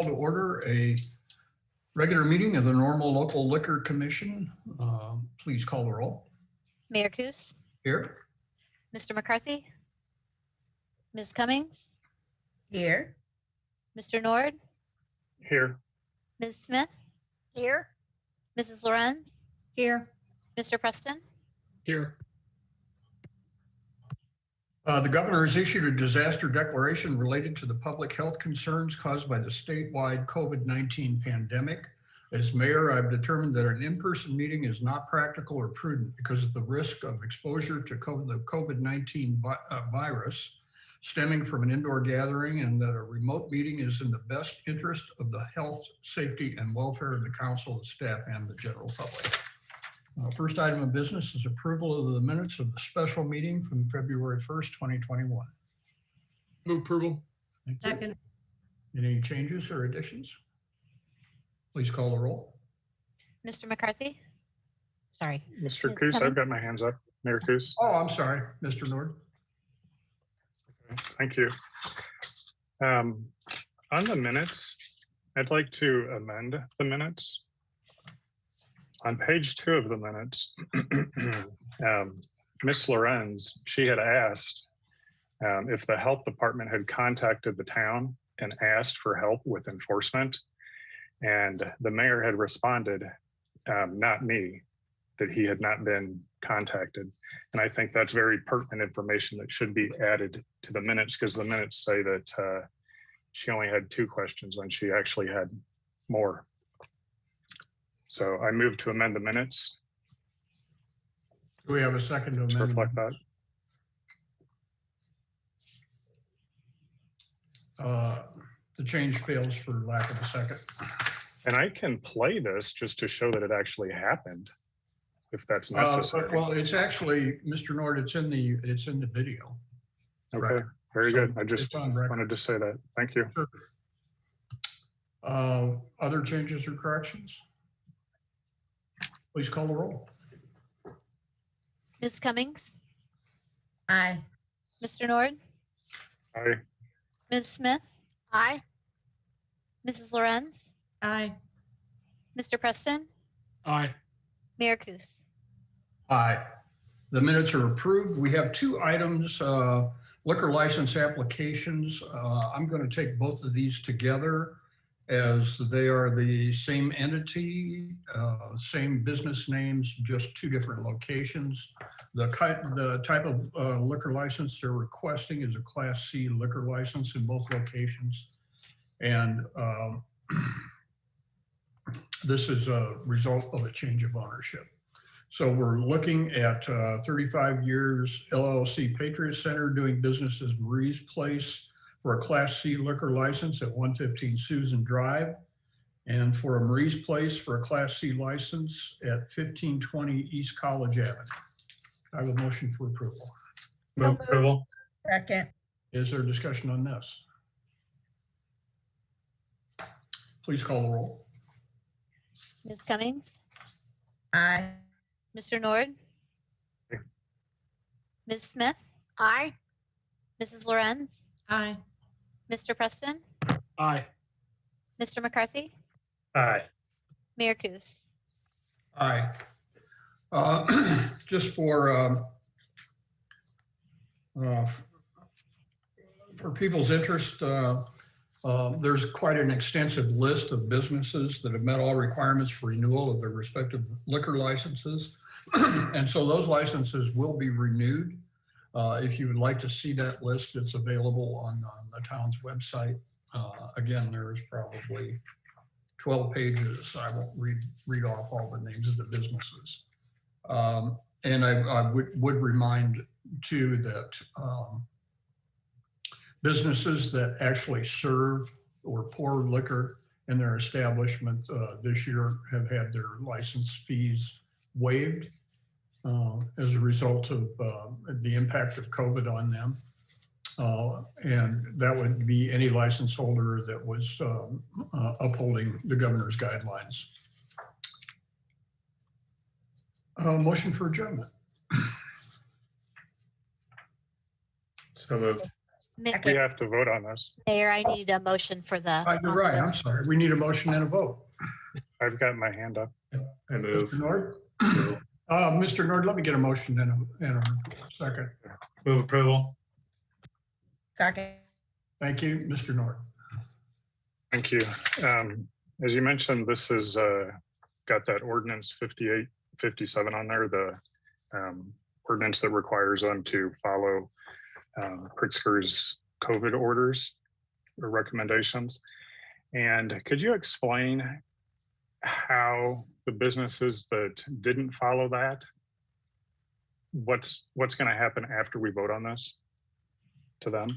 Call to order a regular meeting of the Normal Local Liquor Commission. Please call the roll. Mayor Coos, Here. Mr. McCarthy, Ms. Cummings, Here. Mr. Nord, Here. Ms. Smith, Here. Mrs. Lorenz, Here. Mr. Preston. Here. The governor has issued a disaster declaration related to the public health concerns caused by the statewide COVID-19 pandemic. As mayor, I've determined that an in-person meeting is not practical or prudent because of the risk of exposure to the COVID-19 virus stemming from an indoor gathering, and that a remote meeting is in the best interest of the health, safety, and welfare of the council, the staff, and the general public. First item of business is approval of the minutes of the special meeting from February 1st, 2021. Move approval. Thank you. Second. Any changes or additions? Please call the roll. Mr. McCarthy. Sorry. Mr. Ms. Coos, I've Cummings? got my hands up. Mayor Coos. Oh, I'm sorry, Mr. Nord. Thank you. On the minutes, I'd like to amend the minutes. On page 2 of the minutes, Ms. Lorenz, she had asked if the health department had contacted the town and asked for help with enforcement. And the mayor had responded, not me, that he had not been contacted. And I think that's very pertinent information that should be added to the minutes, because the minutes say that she only had 2 questions when she actually had more. So I move to amend the minutes Do we have a second to to amend? reflect that. The change fails for lack of a second. And I can play this just to show that it actually happened, if that's necessary. Well, it's actually, Mr. Nord, it's in the video. Okay, record. very So good. I just it's on record. wanted to say that. Thank you. Other changes or corrections? Please call the roll. Ms. Cummings, Aye. Mr. Nord, Aye. Ms. Smith, Aye. Mrs. Lorenz, Aye. Mr. Preston, Aye. Mayor Coos. Aye. The minutes are approved. We have 2 items, liquor license applications. I'm going to take both of these together as they are the same entity, same business names, just 2 different locations. The type of liquor license they're requesting is a Class C liquor license in both locations. And this is a result of a change of ownership. So we're looking at 35 years LLC Patriot Center doing business as Marie's Place for a Class C liquor license at 115 Susan Drive, and for a Marie's Place for a Class C license at 1520 East College Avenue. I have a motion for approval. Move approval. Second. Is there discussion on this? Please call the roll. Ms. Cummings, Aye. Mr. Nord, Aye. Ms. Smith, Aye. Mrs. Lorenz, Aye. Mr. Preston, Aye. Mr. McCarthy, Aye. Mayor Coos. Aye. Just for people's interest, there's quite an extensive list of businesses that have met all requirements for renewal of their respective liquor licenses. And so those licenses will be renewed. If you would like to see that list, it's available on the town's website. Again, there's probably 12 pages. I won't read off all the names of the businesses. And I would remind too that businesses that actually serve or pour liquor in their establishment this year have had their license fees waived as a result of the impact of COVID on them. And that would be any license holder that was upholding the governor's guidelines. Motion for adjournment. So moved. We have to vote on this. Mayor, I need a motion for the. You're right, I'm omnibus. sorry. We need a motion and a vote. I've got my hand up. I move. Mr. Nord? Mr. Nord, let me get a motion and a second. Move approval. Second. Thank you, Mr. Nord. Thank you. As you mentioned, this has got that ordinance 5857 on there, the ordinance that requires them to follow Pritzker's COVID orders or recommendations. And could you explain how the businesses that didn't follow that, what's going to happen after we vote on this to them?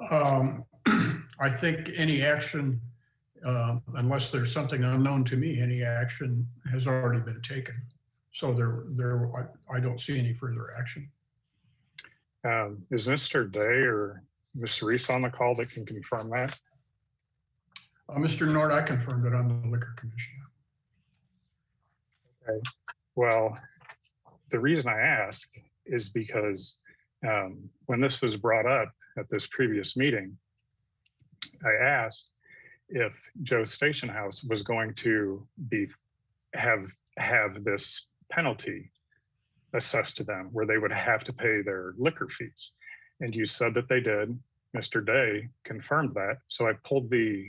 I think any action, unless there's something unknown to me, any action has already been taken. So I don't see any further action. Is Mr. Day or Ms. Reese on the call that can confirm that? Mr. Nord, I confirmed it on the Liquor Commission. Okay. Well, the reason I ask is because when this was brought up at this previous meeting, I asked if Joe's Station House was going to have this penalty assessed to them where they would have to pay their liquor fees. And you said that they did. Mr. Day confirmed that. So I pulled the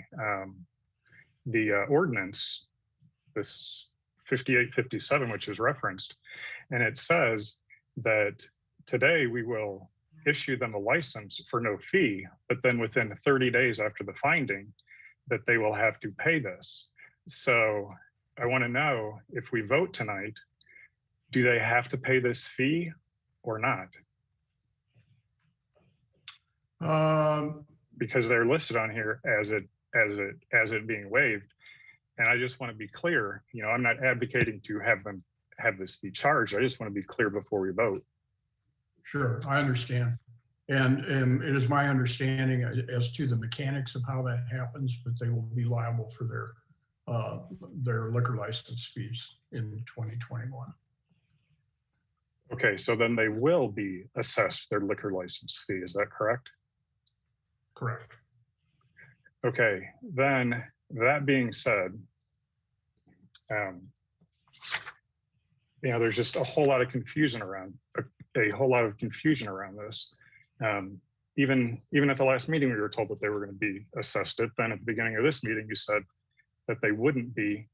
ordinance, this 5857, which is referenced, and it says that today we will issue them a license for no fee, but then within 30 days after the finding that they will have to pay this. So I want to know, if we vote tonight, do they have to pay this fee or not? Because they're listed on here as it being waived. And I just want to be clear, I'm not advocating to have this be charged. I just want to be clear before we vote. Sure, I understand. And it is my understanding as to the mechanics of how that happens, but they will be liable for their liquor license fees in 2021. Okay, so then they will be assessed their liquor license fee. Is that correct? Correct. Okay, then that being said, there's just a whole lot of confusion around this. Even at the last meeting, we were told that they were going to be assessed it. Then at the beginning of this meeting, you said that they wouldn't be,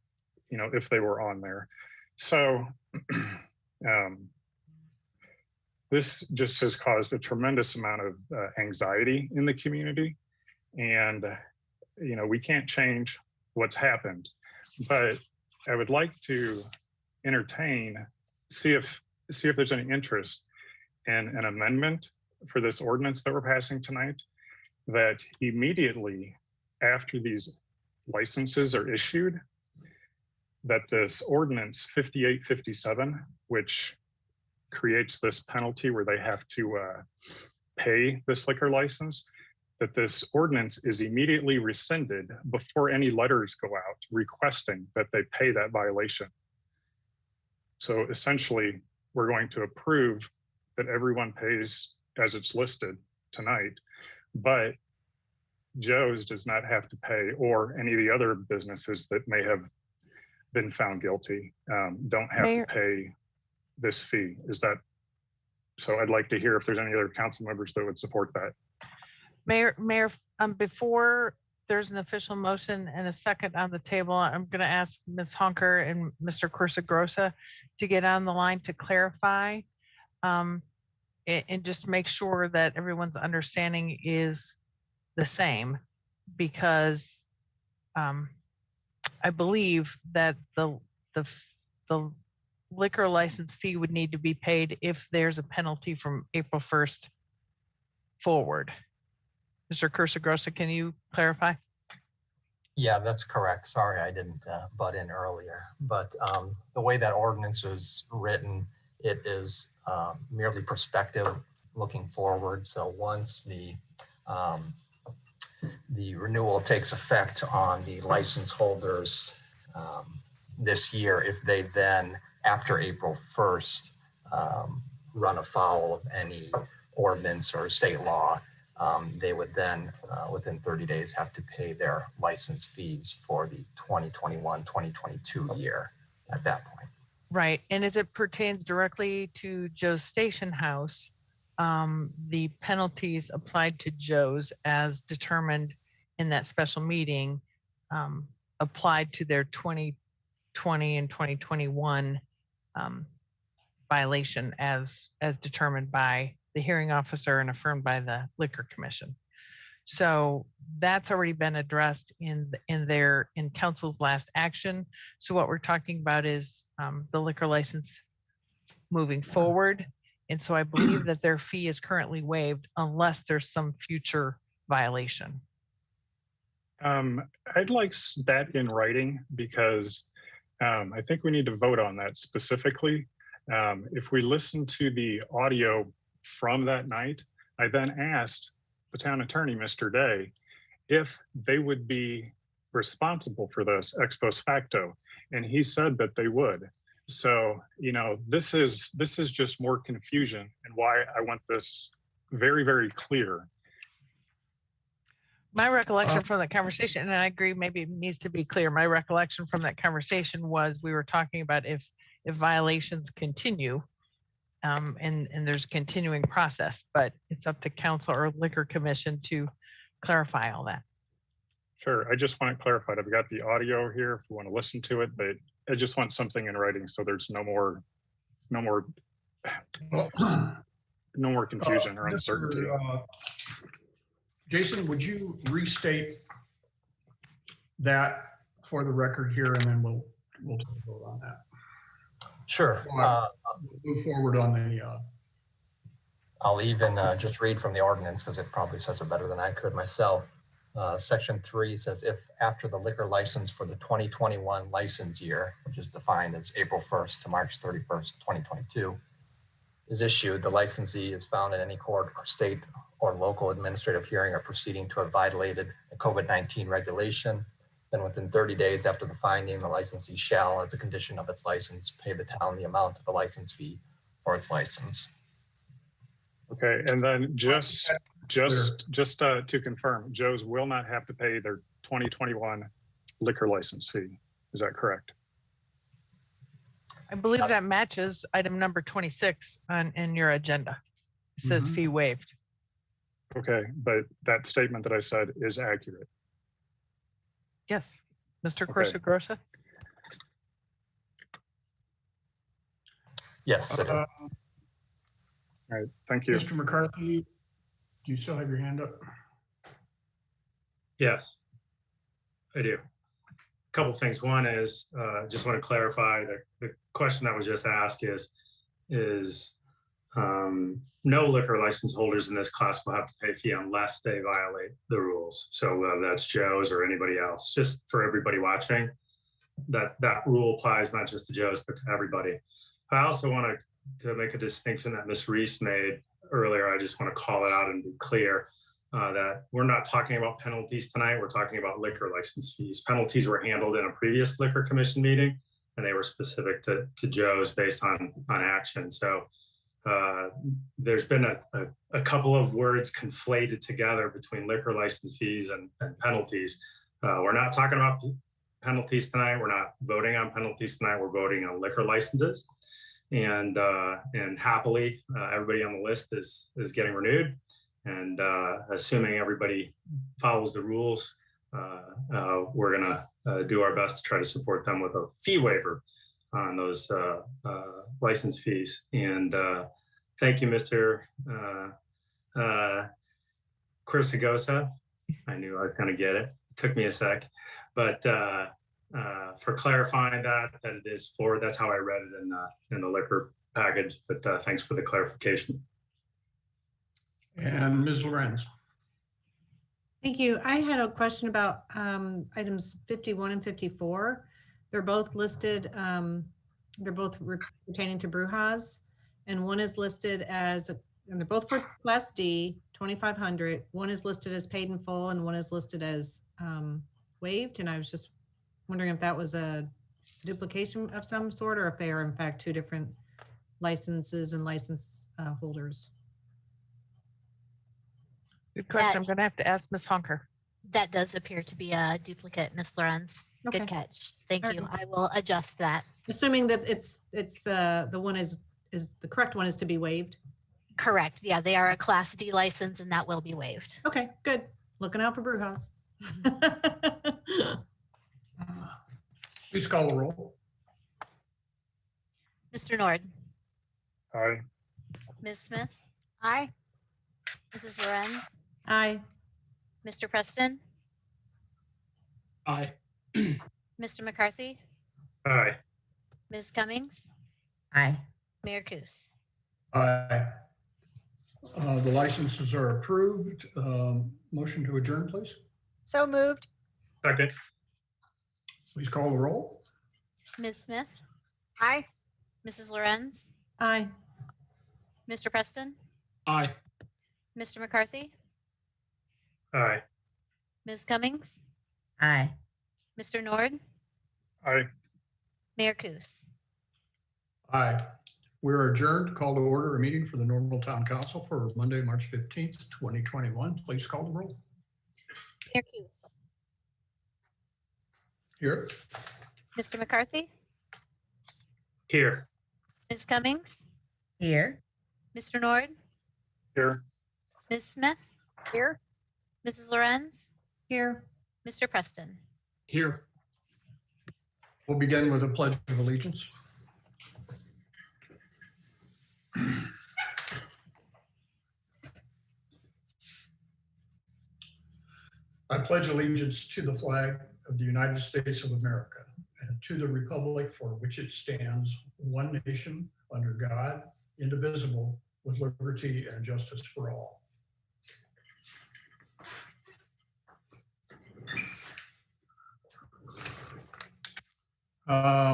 if they were on there. So this just has caused a tremendous amount of anxiety in the community. And, we can't change what's happened, but I would like to see if there's any interest in an amendment for this ordinance that we're passing tonight, that immediately after these licenses are issued, that this ordinance 5857, which creates this penalty where they have to pay this liquor license, that this ordinance is immediately rescinded before any letters go out requesting that they pay that violation. So essentially, we're going to approve that everyone pays as it's listed tonight, but Joe's does not have to pay, or any of the other businesses that may have been found guilty don't have to pay this fee. Is that, so I'd like to hear if there's any other council members that would support that. Mayor, before there's an official motion and a second on the table, I'm going to ask Ms. Honker and Mr. Corsa-Grossa to get on the line to clarify and just make sure that everyone's understanding is the same, because I believe that the liquor license fee would need to be paid if there's a penalty from April 1st forward. Mr. Corsa-Grossa, can you clarify? Yeah, that's correct. Sorry, I didn't butt in earlier. But the way that ordinance is written, it is merely prospective, looking forward. So once the renewal takes effect on the license holders this year, if they then, after April 1st, run afoul of any ordinance or state law, they would then, within 30 days, have to pay their license fees for the 2021-2022 year at that point. Right, and as it pertains directly to Joe's station house, the penalties applied to Joe's as determined in that special meeting applied to their 2020 and 2021 violation as determined by the hearing officer and affirmed by the Liquor Commission. So that's already been addressed in council's last action. So what we're talking about is the liquor license moving forward. And so I believe that their fee is currently waived unless there's some future violation. I'd like that in writing because I think we need to vote on that specifically. If we listen to the audio from that night, I then asked the town attorney, Mr. Day, if they would be responsible for this ex post facto, and he said that they would. So, you know, this is just more confusion, and why I want this very, very clear. My recollection from that conversation, and I agree, maybe it needs to be clear. My recollection from that conversation was we were talking about if violations continue, and there's a continuing process, but it's up to council or liquor commission to clarify all that. Sure, I just want it clarified. I've got the audio here if you want to listen to it, but I just want something in writing so there's no more confusion or uncertainty. Jason, would you restate that for the record here, and then we'll take a vote on that. Sure. We'll move forward on the. I'll even just read from the ordinance because it probably says it better than I could myself. Section 3 says, if after the liquor license for the 2021 license year, which is defined as April 1st to March 31st, 2022, is issued, the licensee is found in any court or state or local administrative hearing or proceeding to have violated a COVID-19 regulation, then within 30 days after the finding, the licensee shall, as a condition of its license, pay the town the amount of the license fee for its license. Okay, and then just to confirm, Joe's will not have to pay their 2021 liquor license fee. Is that correct? I believe that matches item number 26 in your agenda. It says fee waived. Okay, but that statement that I said is accurate. Yes, Mr. Okay. Corsa Grossa. Yes, it is. All right, thank you. Mr. McCarthy, do you still have your hand up? Yes, I do. A couple things. One is just want to clarify that the question that was just asked is no liquor license holders in this class will have to pay a fee unless they violate the rules. So whether that's Joe's or anybody else, just for everybody watching, that rule applies not just to Joe's, but to everybody. I also want to make a distinction that Ms. Reese made earlier. I just want to call it out and be clear that we're not talking about penalties tonight. We're talking about liquor license fees. Penalties were handled in a previous liquor commission meeting, and they were specific to Joe's based on action. So there's been a couple of words conflated together between liquor license fees and penalties. We're not talking about penalties tonight. We're not voting on penalties tonight. We're voting on liquor licenses. And happily, everybody on the list is getting renewed. And assuming everybody follows the rules, we're gonna do our best to try to support them with a fee waiver on those license fees. And thank you, Mr. Chrysagosa. I knew I was gonna get it. It took me a sec, but for clarifying that it is for, that's how I read it in the liquor package, but thanks for the clarification. And Ms. Lorenz. Thank you. I had a question about items 51 and 54. They're both listed, they're both pertaining to Brujas, and one is listed as, and they're both for Class D, 2,500. One is listed as paid in full and one is listed as waived. And I was just wondering if that was a duplication of some sort, or if they are in fact two different licenses and license holders. Good question. I'm going to have to ask Ms. Honker. That does appear to be a duplicate, Ms. Lorenz. Okay. Good catch. Thank All you. right. I will adjust that. Assuming that it's the one is the correct one is to be waived. Correct. Yeah, they are a Class D license and that will be waived. Okay, good. Looking out for brew house. Please call the roll. Mr. Nord, Aye. Ms. Smith, Aye. Mrs. Lorenz, Aye. Mr. Preston, Aye. Mr. McCarthy, Aye. Ms. Cummings, Aye. Mayor Kus. Aye. The licenses are approved. Motion to adjourn, please. So moved. Second. Please call the roll. Ms. Smith, Aye. Mrs. Lorenz, Aye. Mr. Preston, Aye. Mr. McCarthy, Aye. Ms. Cummings, Aye. Mr. Nord, Aye. Mayor Kus. Aye. We're adjourned. Call to order a meeting for the normal town council for Monday, March 15th, 2021. Please call the roll. Mayor Kus, Here. Mr. McCarthy, Here. Ms. Cummings, Here. Mr. Nord, Here. Ms. Smith, Here. Mrs. Lorenz, Here. Mr. Preston. Here. We'll begin with a pledge of allegiance. I pledge allegiance to the flag of the United States of America and to the republic for which it stands, one nation, under God, indivisible, with liberty and justice for all.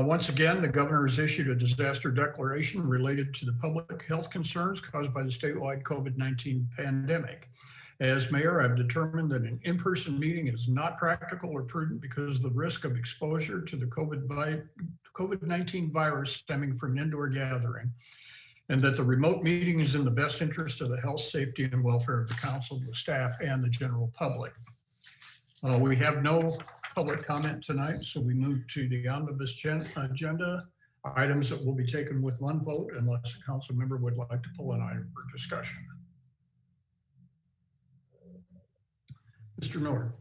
Once again, the governor has issued a disaster declaration related to the public health concerns caused by the statewide COVID-19 pandemic. As mayor, I've determined that an in-person meeting is not practical or prudent because of the risk of exposure to the COVID-19 virus stemming from an indoor gathering, and that the remote meeting is in the best interest of the health, safety, and welfare of the council, the staff, and the general public. We have no public comment tonight, so we move to the omnibus agenda, items that will be taken with one vote unless a council member would like to pull an item for discussion. Mr. Nord.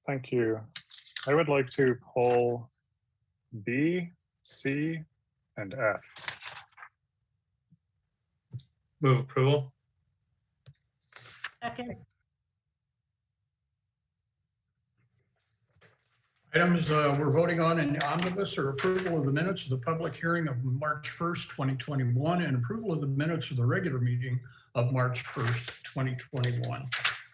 Thank you. I would like to pull B, C, and F. Move approval. Second. Items we're voting on in omnibus are approval of the minutes of the public hearing of March 1st, 2021, and approval of the minutes of the regular meeting of March 1st, 2021. A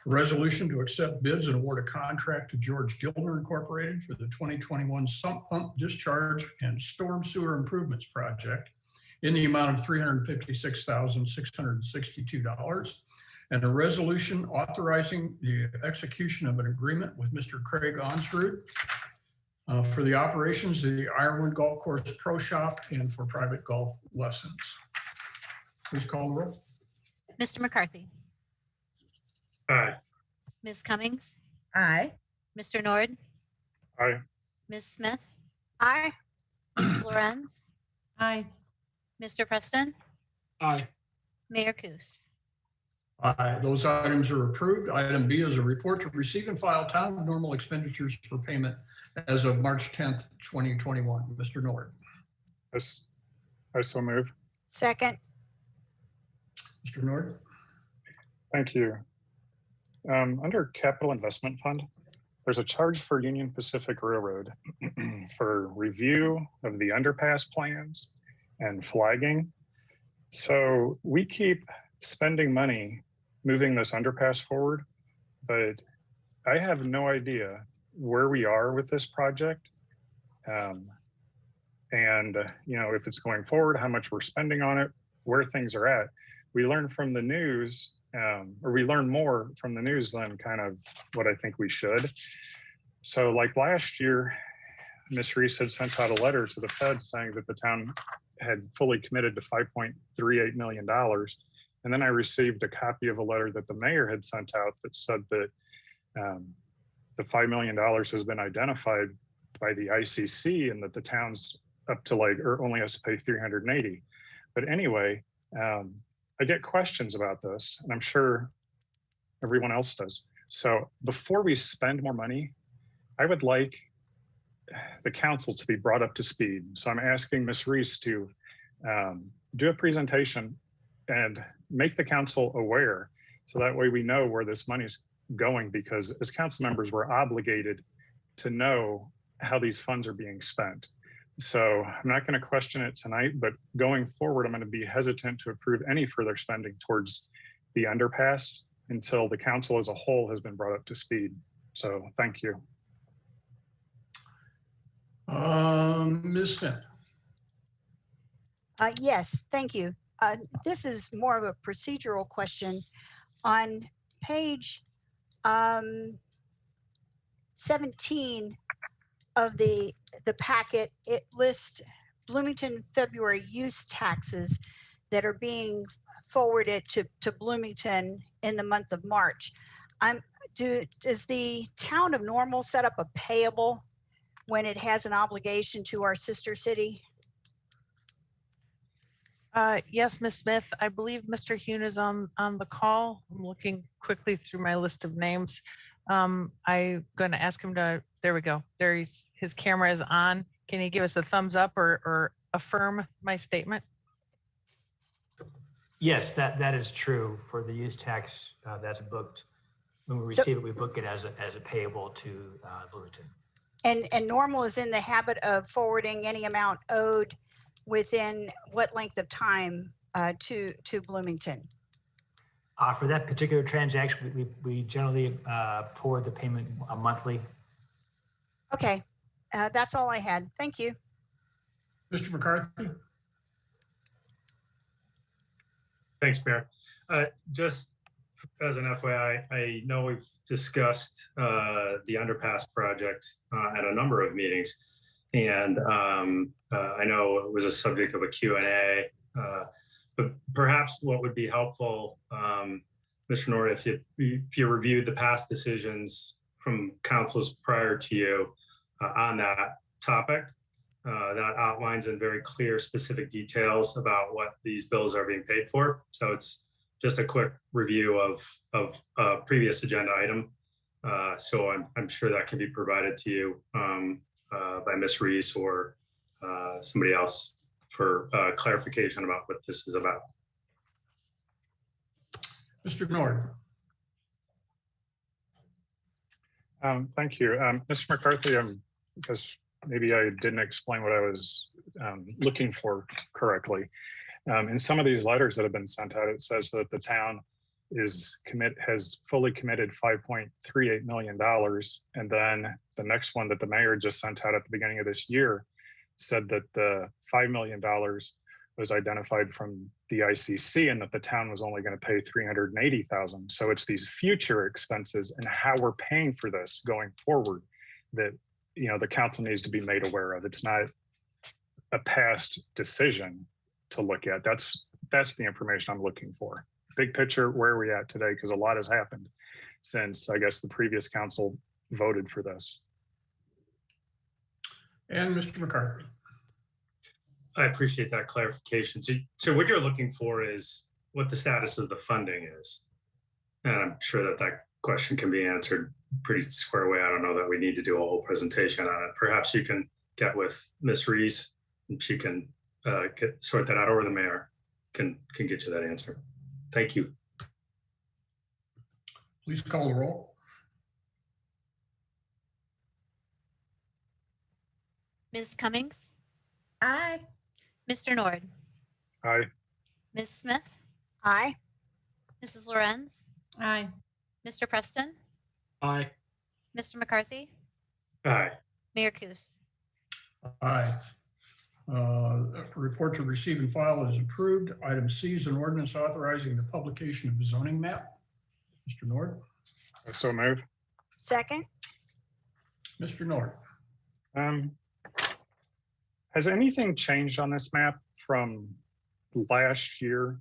resolution to accept bids and award a contract to George Gilner Incorporated for the 2021 sump pump discharge and storm sewer improvements project in the amount of $356,662. And a resolution authorizing the execution of an agreement with Mr. Craig Onsrud for the operations of the Ironwood Golf Course Pro Shop and for private golf lessons. Please call the roll. Mr. McCarthy, Aye. Ms. Cummings, Aye. Mr. Nord, Aye. Ms. Smith, Aye. Mrs. Lorenz, Aye. Mr. Preston, Aye. Mayor Kus. Aye, those items are approved. Item B is a report to receive and file town normal expenditures for payment as of March 10th, 2021. Mr. Nord. I so move. Second. Mr. Nord. Thank you. Under Capital Investment Fund, there's a charge for Union Pacific Railroad for review of the underpass plans and flagging. So we keep spending money moving this underpass forward, but I have no idea where we are with this project. And if it's going forward, how much we're spending on it, where things are at. We learn from the news, or we learn more from the news than kind of what I think we should. So like last year, Ms. Reese had sent out a letter to the Fed saying that the town had fully committed to $5.38 million. And then I received a copy of a letter that the mayor had sent out that said that the $5 million has been identified by the ICC and that the town's up to like, or only has to pay 380. But anyway, I get questions about this, and I'm sure everyone else does. So before we spend more money, I would like the council to be brought up to speed. So I'm asking Ms. Reese to do a presentation and make the council aware, so that way we know where this money's going, because as council members, we're obligated to know how these funds are being spent. So I'm not going to question it tonight, but going forward, I'm going to be hesitant to approve any further spending towards the underpass until the council as a whole has been brought up to speed. So thank you. Ms. Smith. Yes, thank you. This is more of a procedural question. On page 17 of the packet, it lists Bloomington February use taxes that are being forwarded to Bloomington in the month of March. Does the town of Normal set up a payable when it has an obligation to our sister city? Yes, Ms. Smith, I believe Mr. Hune is on the call. I'm looking quickly through my list of names. I'm going to ask him to, there we go. There his camera is on. Can he give us a thumbs up or affirm my statement? Yes, that is true. For the use tax, that's booked. When we receive it, we book it as a payable to Bloomington. And Normal is in the habit of forwarding any amount owed within what length of time to Bloomington? For that particular transaction, we generally forward the payment monthly. Okay, that's all I had. Thank you. Mr. McCarthy. Thanks, Mayor. Just as an FYI, I know we've discussed the underpass project at a number of meetings. And I know it was a subject of a Q&A, but perhaps what would be helpful, Mr. Nord, if you reviewed the past decisions from councils prior to you on that topic, that outlines in very clear, specific details about what these bills are being paid for. So it's just a quick review of a previous agenda item. So I'm sure that can be provided to you by Ms. Reese or somebody else for clarification about what this is about. Mr. Nord. Thank you. Mr. McCarthy, because maybe I didn't explain what I was looking for correctly. In some of these letters that have been sent out, it says that the town has fully committed $5.38 million. And then the next one that the mayor just sent out at the beginning of this year said that the $5 million was identified from the ICC and that the town was only going to pay $380,000. So it's these future expenses and how we're paying for this going forward that, you know, the council needs to be made aware of. It's not a past decision to look at. That's the information I'm looking for. Big picture, where are we at today? Because a lot has happened since, I guess, the previous council voted for this. And Mr. McCarthy. I appreciate that clarification. So what you're looking for is what the status of the funding is. And I'm sure that question can be answered pretty square away. I don't know that we need to do a whole presentation on it. Perhaps you can get with Ms. Reese and she can sort that out, or the mayor can get you that answer. Thank you. Please call the roll. Ms. Cummings, Aye. Mr. Nord, Aye. Ms. Smith, Aye. Mrs. Lorenz, Aye. Mr. Preston, Aye. Mr. McCarthy, Aye. Mayor Kus. Aye. Report to receive and file is approved. Item C is an ordinance authorizing the publication of a zoning map. Mr. Nord. So moved. Second. Mr. Nord. Has anything changed on this map from last year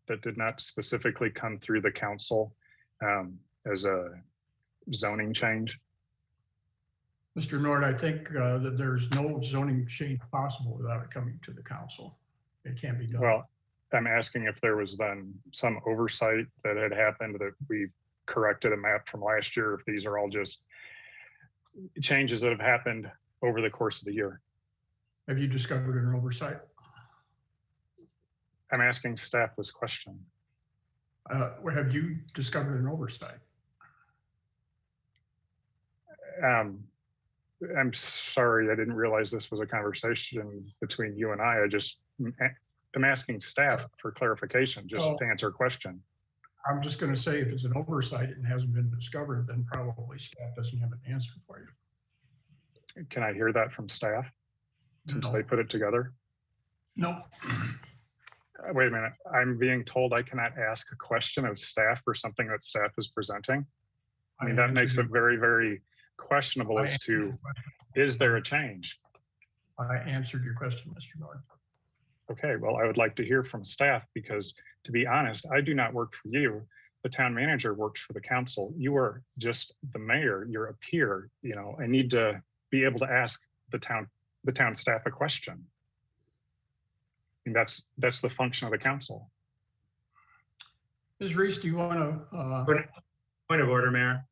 that did not specifically come through the council as a zoning change? Mr. Nord, I think that there's no zoning change possible without it coming to the council. It can't be done. Well, I'm asking if there was then some oversight that had happened that we corrected a map from last year, if these are all just changes that have happened over the course of the year. Have you discovered an oversight? I'm asking staff this question. Have you discovered an oversight? I'm sorry, I didn't realize this was a conversation between you and I. I'm asking staff for clarification, just to answer a question. I'm just going to say if it's an oversight and hasn't been discovered, then probably staff doesn't have an answer for you. Can I hear that from staff since they put it together? No. Wait a minute, I'm being told I cannot ask a question of staff for something that staff is presenting. I mean, that makes it very, very questionable as to, is there a change? I answered your question, Mr. Nord. Okay, well, I would like to hear from staff because, to be honest, I do not work for you. The town manager works for the council. You are just the mayor. You're a peer. You know, I need to be able to ask the town staff a question. And that's the function of the council. Ms. Reese, do you want to? Point of order, Mayor.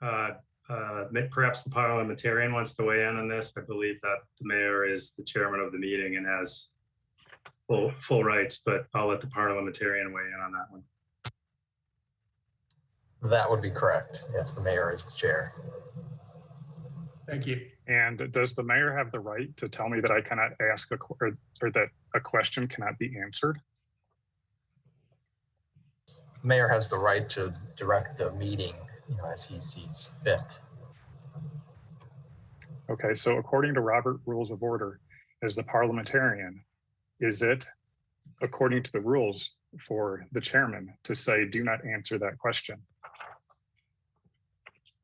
Perhaps the parliamentarian wants to weigh in on this. I believe that the mayor is the chairman of the meeting and has full rights, but I'll let the parliamentarian weigh in on that one. That would be correct. Yes, the mayor is the chair. Thank you. And does the mayor have the right to tell me that I cannot ask or that a question cannot be answered? The mayor has the right to direct the meeting, you know, as he sees fit. Okay, so according to Robert Rules of Order, as the parliamentarian, is it according to the rules for the chairman to say, do not answer that question?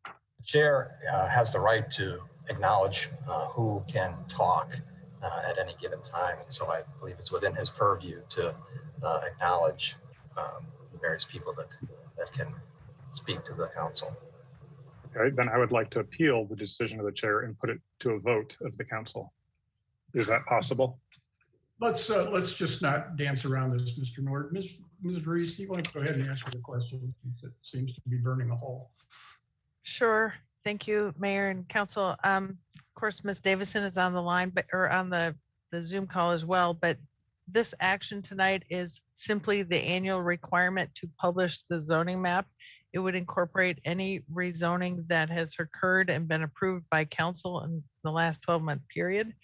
The chair has the right to acknowledge who can talk at any given time. And so I believe it's within his purview to acknowledge the various people that can speak to the council. Okay, then I would like to appeal the decision of the chair and put it to a vote of the council. Is that possible? Let's just not dance around this, Mr. Nord. Ms. Reese, do you want to go ahead and answer the question? It seems to be burning a hole. Sure. Thank you, Mayor and Council. Of course, Ms. Davison is on the line, or on the Zoom call as well, but this action tonight is simply the annual requirement to publish the zoning map. It would incorporate any rezoning that has occurred and been approved by council in the last 12-month period.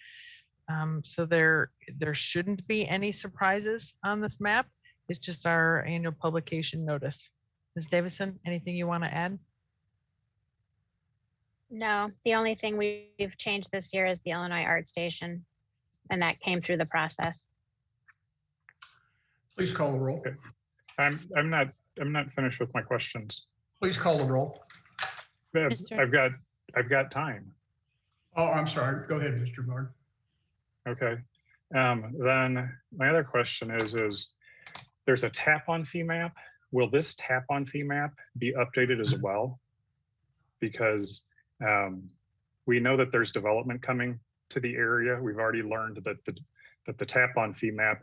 So there shouldn't be any surprises on this map. It's just our annual publication notice. Ms. Davison, anything you want to add? No, the only thing we've changed this year is the Illinois Art Station, and that came through the process. Please call the roll. Okay. I'm not finished with my questions. Please call the roll. I've got time. Oh, I'm sorry. Go ahead, Mr. Nord. Okay. Then my other question is there's a tap-on fee map. Will this tap-on fee map be updated as well? Because we know that there's development coming to the area. We've already learned that the tap-on fee map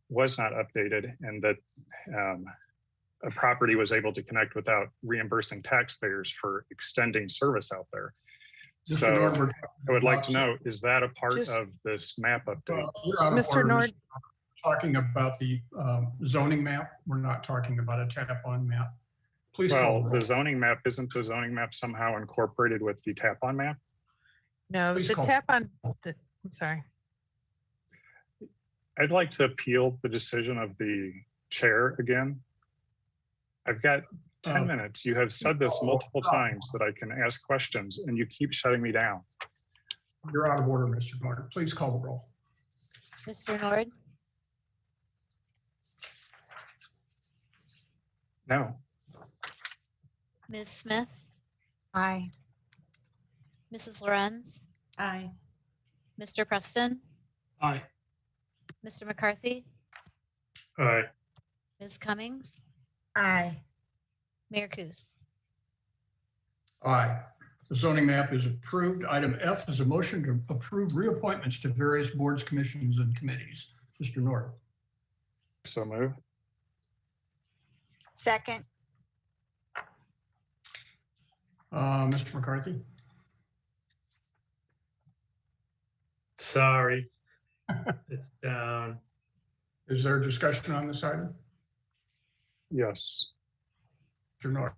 was not updated and that a property was able to connect without reimbursing taxpayers for extending service out there. So I would like to know, is that a part of this map update? Mr. Nord. We're talking about the zoning map. We're not talking about a tap-on map. Please call the roll. The zoning map, isn't the zoning map somehow incorporated with the tap-on map? No, Please the call. tap-on, I'm sorry. I'd like to appeal the decision of the chair again. I've got 10 minutes. You have said this multiple times that I can ask questions and you keep shutting me down. You're out of order, Mr. Nord. Please call the roll. Mr. Nord, No. Ms. Smith, Aye. Mrs. Lorenz, Aye. Mr. Preston, Aye. Mr. McCarthy, Aye. Ms. Cummings, Aye. Mayor Kus. Aye. The zoning map is approved. Item F is a motion to approve reappointments to various boards, commissions, and committees. Mr. North. So move. Second. Mr. McCarthy. Sorry. It's down. Is there a discussion on this item? Yes. Mr. North.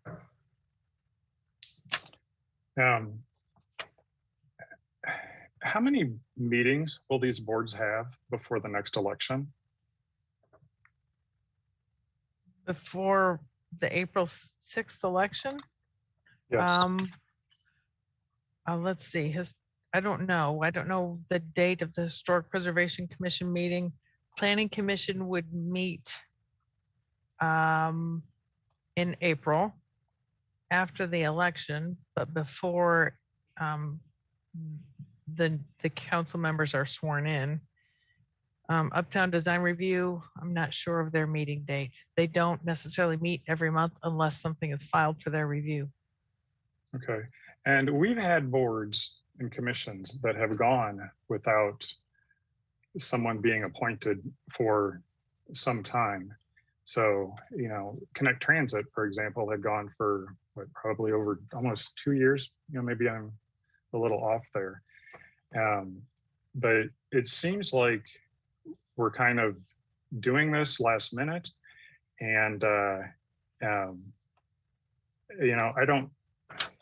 How many meetings will these boards have before the next election? Before the April 6th election? Yes. Let's see, I don't know. I don't know the date of the Historic Preservation Commission meeting. Planning Commission would meet in April after the election, but before the council members are sworn in. Uptown Design Review, I'm not sure of their meeting date. They don't necessarily meet every month unless something is filed for their review. Okay. And we've had boards and commissions that have gone without someone being appointed for some time. So, Connect Transit, for example, had gone for probably over almost 2 years. Maybe I'm a little off there. But it seems like we're kind of doing this last minute. And,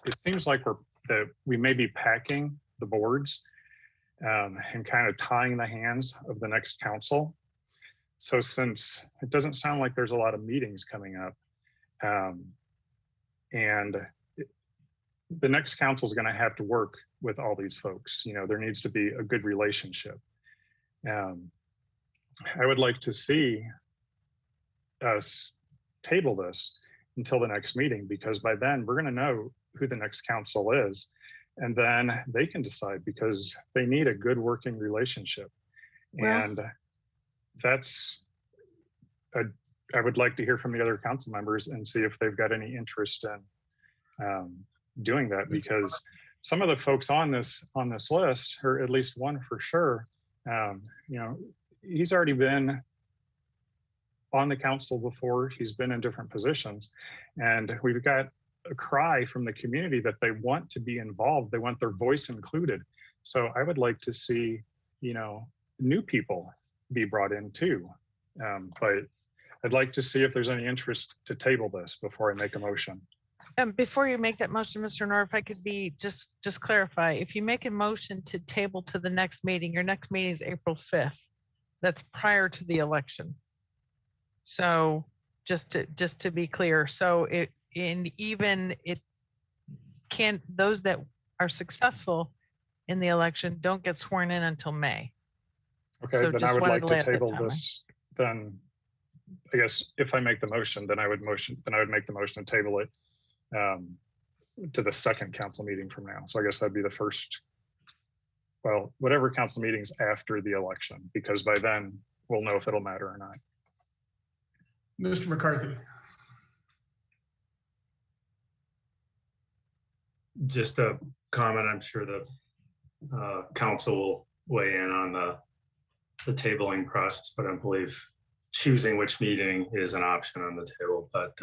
it seems like we may be packing the boards and kind of tying the hands of the next council. So since it doesn't sound like there's a lot of meetings coming up, and the next council is going to have to work with all these folks. There needs to be a good relationship. I would like to see us table this until the next meeting, because by then we're going to know who the next council is, and then they can decide, because they need a good working relationship. Well, and I would like to hear from the other council members and see if they've got any interest in doing that, because some of the folks on this list, or at least one for sure, he's already been on the council before. He's been in different positions, and we've got a cry from the community that they want to be involved. They want their voice included. So I would like to see, new people be brought in too. But I'd like to see if there's any interest to table this before I make a motion. Before you make that motion, Mr. North, if I could be just clarify, if you make a motion to table to the next meeting, your next meeting is April 5th. That's prior to the election. So just to be clear, so those that are successful in the election don't get sworn in until May. Okay, So then just I would wanted like to lay to out that table timeline. this. Then I guess if I make the motion, then I would make the motion to table it to the second council meeting from now. So I guess that'd be the first, well, whatever council meetings after the election, because by then we'll know if it'll matter or not. Mr. McCarthy. Just a comment. I'm sure the council will weigh in on the tabling process, but I believe choosing which meeting is an option on the table. But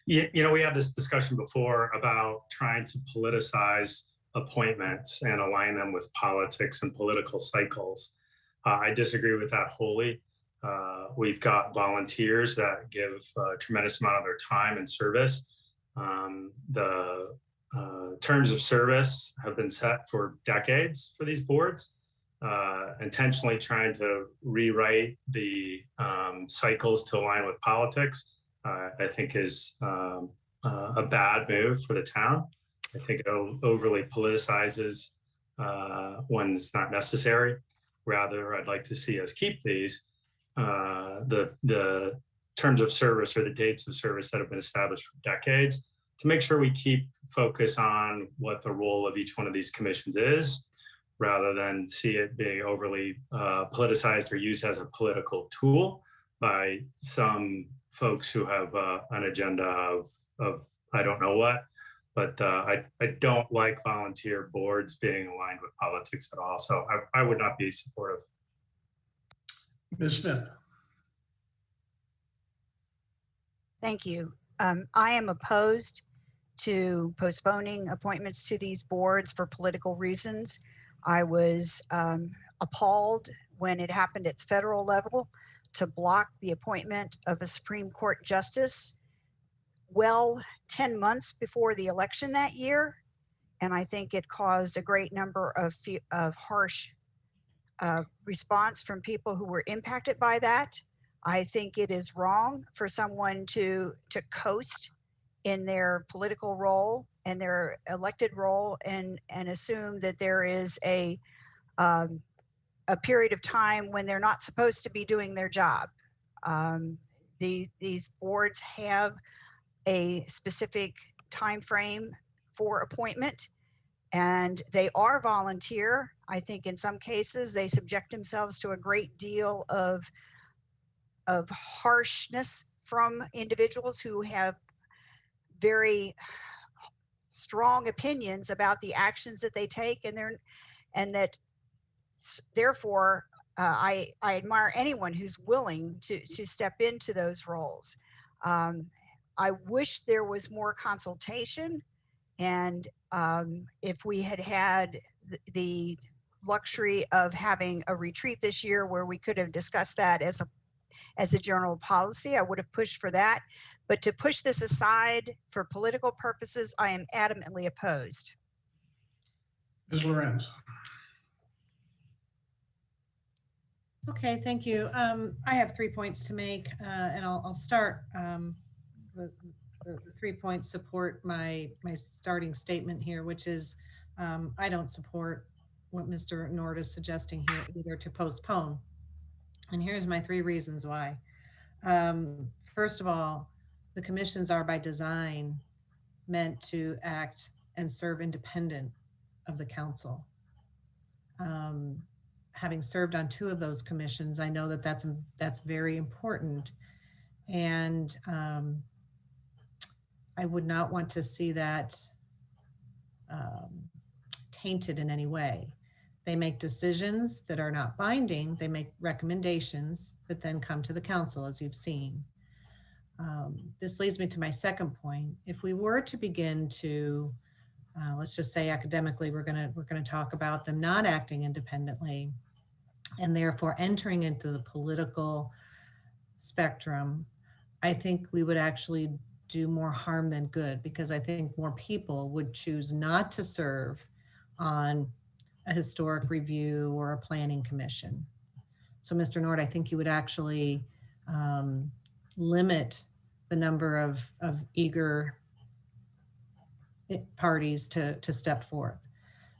we had this discussion before about trying to politicize appointments and align them with politics and political cycles. I disagree with that wholly. We've got volunteers that give a tremendous amount of their time and service. The terms of service have been set for decades for these boards. Intentionally trying to rewrite the cycles to align with politics, I think is a bad move for the town. I think it overly politicizes when it's not necessary. Rather, I'd like to see us keep these, the terms of service or the dates of service that have been established for decades, to make sure we keep focus on what the role of each one of these commissions is, rather than see it being overly politicized or used as a political tool by some folks who have an agenda of I don't know what. But I don't like volunteer boards being aligned with politics at all. So I would not be supportive. Ms. Smith. Thank you. I am opposed to postponing appointments to these boards for political reasons. I was appalled when it happened at the federal level to block the appointment of a Supreme Court justice well 10 months before the election that year. And I think it caused a great number of harsh response from people who were impacted by that. I think it is wrong for someone to coast in their political role and their elected role and assume that there is a period of time when they're not supposed to be doing their job. These boards have a specific time frame for appointment, and they are volunteer. I think in some cases they subject themselves to a great deal of harshness from individuals who have very strong opinions about the actions that they take, and that therefore I admire anyone who's willing to step into those roles. I wish there was more consultation, and if we had the luxury of having a retreat this year where we could have discussed that as a general policy, I would have pushed for that. But to push this aside for political purposes, I am adamantly opposed. Ms. Lorenz. Okay, thank you. I have 3 points to make, and I'll start. The 3 points support my starting statement here, which is I don't support what Mr. Nord is suggesting here, either to postpone. And here's my 3 reasons why. First of all, the commissions are by design meant to act and serve independent of the council. Having served on 2 of those commissions, I know that that's very important. And I would not want to see that tainted in any way. They make decisions that are not binding. They make recommendations that then come to the council, as you've seen. This leads me to my second point. If we were to begin to, let's just say academically, we're gonna talk about them not acting independently, and therefore entering into the political spectrum, I think we would actually do more harm than good, because I think more people would choose not to serve on a historic review or a planning commission. So Mr. Nord, I think you would actually limit the number of eager parties to step forth.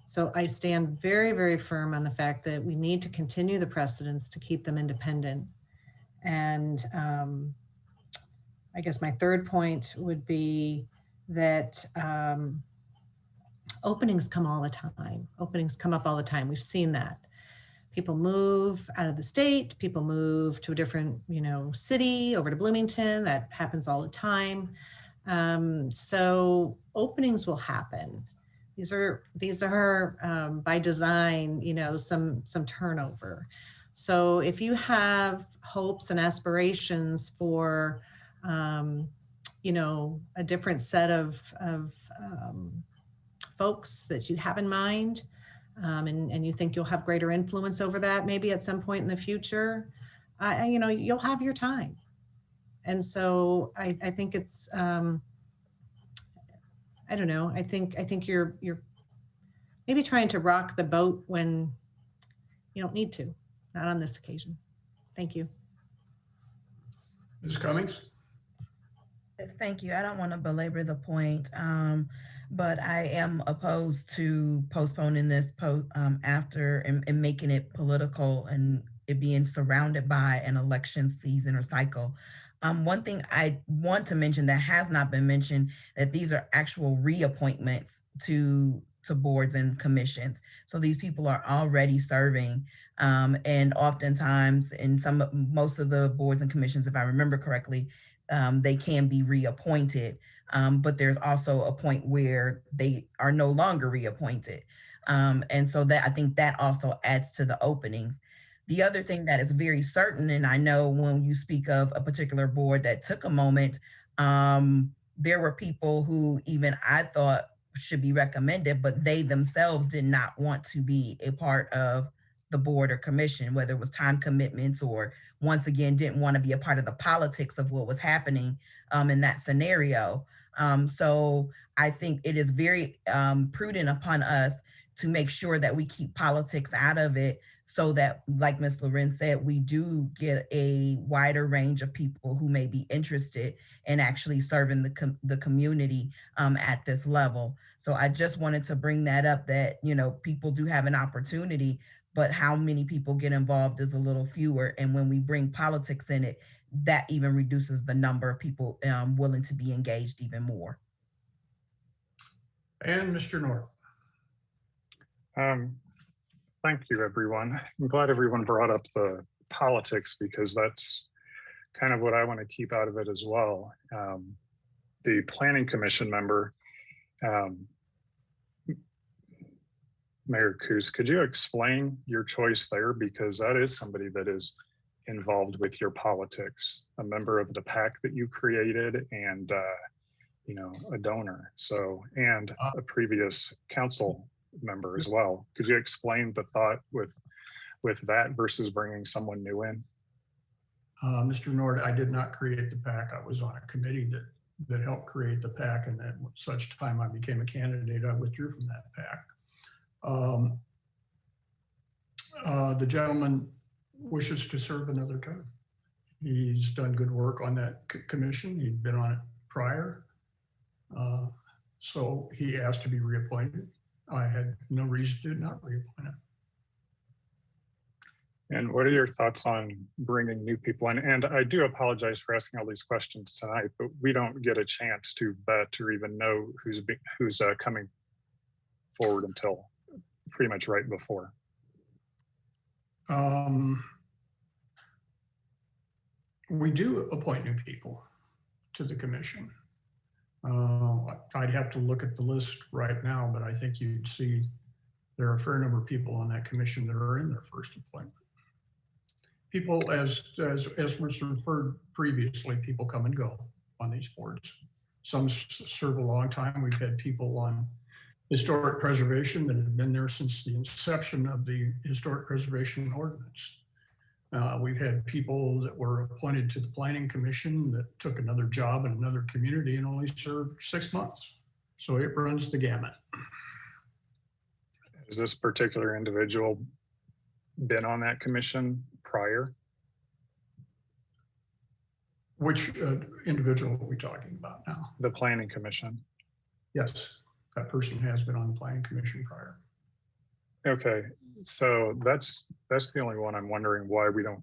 So I stand very, very firm on the fact that we need to continue the precedents to keep them independent. And I guess my third point would be that openings come all the time. Openings come up all the time. We've seen that. People move out of the state, people move to a different, city, over to Bloomington. That happens all the time. So openings will happen. These are by design, some turnover. So if you have hopes and aspirations for, a different set of folks that you have in mind, and you think you'll have greater influence over that maybe at some point in the future, you'll have your time. And so I think it's, I don't know, I think you're maybe trying to rock the boat when you don't need to, not on this occasion. Thank you. Ms. Cummings. Thank you. I don't want to belabor the point, but I am opposed to postponing this after and making it political and it being surrounded by an election season or cycle. One thing I want to mention that has not been mentioned, that these are actual reappointments to to boards and commissions. So these people are already serving. And oftentimes most of the boards and commissions, if I remember correctly, they can be reappointed. But there's also a point where they are no longer reappointed. And so that, I think that also adds to the openings. The other thing that is very certain, and I know when you speak of a particular board that took a moment, there were people who even I thought should be recommended, but they themselves did not want to be a part of the board or commission, whether it was time commitments or once again, didn't want to be a part of the politics of what was happening in that scenario. So I think it is very prudent upon us to make sure that we keep politics out of it, so that, like Ms. Lorenz said, we do get a wider range of people who may be interested in actually serving the community at this level. So I just wanted to bring that up, that, you know, people do have an opportunity, but how many people get involved is a little fewer. And when we bring politics in it, that even reduces the number of people willing to be engaged even more. And Mr. Norton. Thank you, everyone. I'm glad everyone brought up the politics, because that's kind of what I want to keep out of it as well. The Planning Commission member, Mayor Coos, could you explain your choice there? Because that is somebody that is involved with your politics, a member of the PAC that you created, and you know, a donor. So, and a previous council member as well. Could you explain the thought with that versus bringing someone new in? Mr. Nord, I did not create the PAC. I was on a committee that helped create the PAC, and at such time I became a candidate, I withdrew from that PAC. The gentleman wishes to serve another term. He's done good work on that commission. He'd been on it prior. So he asked to be reappointed. I had no reason to not reappoint him. And what are your thoughts on bringing new people in? And I do apologize for asking all these questions tonight, but we don't get a chance to vet or even know who's coming forward until pretty much right before. We do appoint new people to the commission. I'd have to look at the list right now, but I think you'd see there are a fair number of people on that commission that are in their first appointment. People, as was referred previously, people come and go on these boards. Some serve a long time. We've had people on historic preservation that have been there since the inception of the historic preservation ordinance. We've had people that were appointed to the Planning Commission that took another job in another community and only served 6 months. So it runs the gamut. Has this particular individual been on that commission prior? Which individual are we talking about now? The Planning Commission. Yes, that person has been on the Planning Commission prior. Okay, so that's the only one I'm wondering why we don't